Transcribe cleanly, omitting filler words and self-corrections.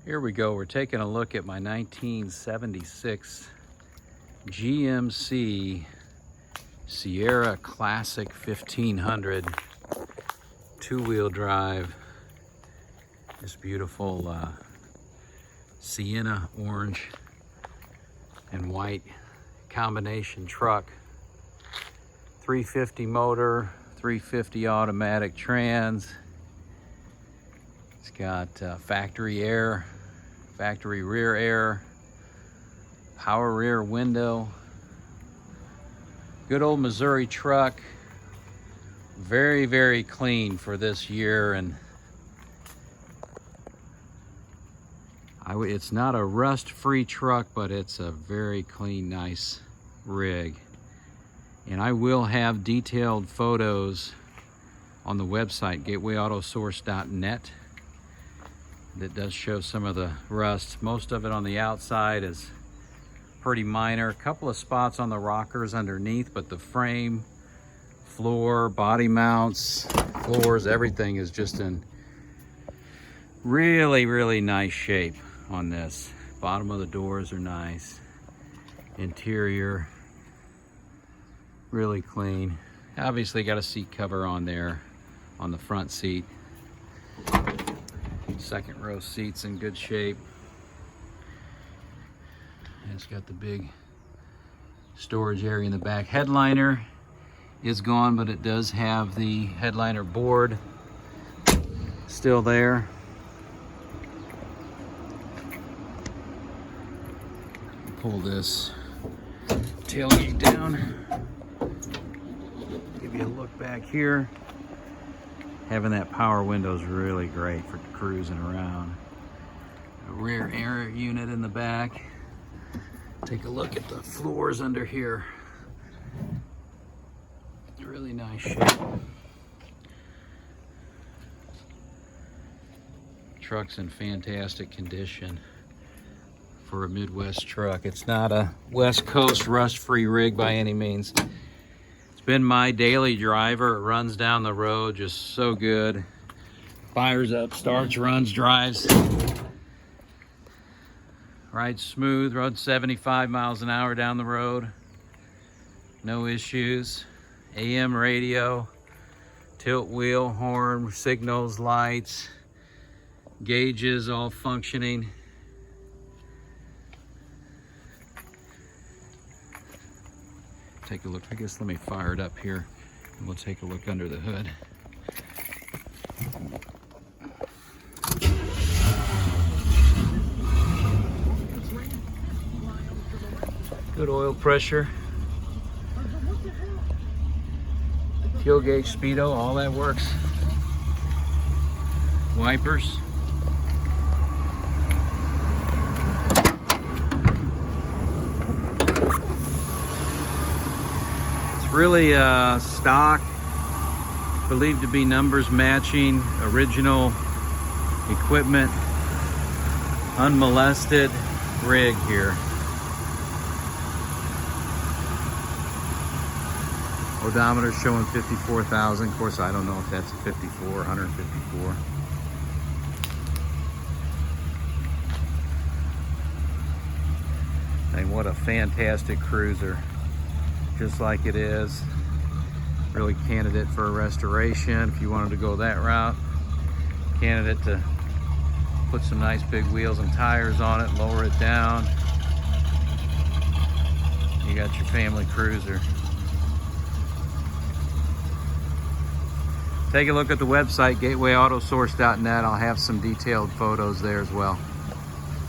Here we go. We're taking a look at my 1976 GMC Sierra Classic 1500 two-wheel drive. This beautiful sienna orange and white combination truck. 350 motor, 350 automatic trans. It's got factory air, factory rear air, power rear window. Good old Missouri truck. Very, very clean for this year, and it's not a rust-free truck, but it's a very clean, nice rig. And I will have detailed photos on the website, gatewayautosource.net, that does show some of the rust. Most of it on the outside is pretty minor. A couple of spots on the rockers underneath, but the frame, floor, body mounts, floors, everything is just in really, really nice shape on this. Bottom of the doors are nice. Interior, really clean. Obviously got a seat cover on there on the front seat. Second row seats in good shape. And it's got the big storage area in the back. Headliner is gone, but it does have the headliner board still there. Pull this tailgate down. Give you a look back here. Having that power window is really great for cruising around. A rear air unit in the back. Take a look at the floors under here. Really nice shape. Truck's in fantastic condition for a Midwest truck. It's not a West Coast rust-free rig by any means. It's been my daily driver. It runs down the road just so good. Fires up, starts, runs, drives. Rides smooth, runs 75 miles an hour down the road. No issues. AM radio, tilt wheel, horn, signals, lights, gauges all functioning. Take a look. I guess let me fire it up here and we'll take a look under the hood. Good oil pressure. Fuel gauge, speedo, all that works. Wipers. It's really stock, believed to be numbers matching original equipment, unmolested rig here. Odometer showing 54,000. Of course, I don't know if that's a 54 or 154. And what a fantastic cruiser. Just like it is. Really candidate for a restoration if you wanted to go that route. Candidate to put some nice big wheels and tires on it, lower it down. You got your family cruiser. Take a look at the website, gatewayautosource.net. I'll have some detailed photos there as well.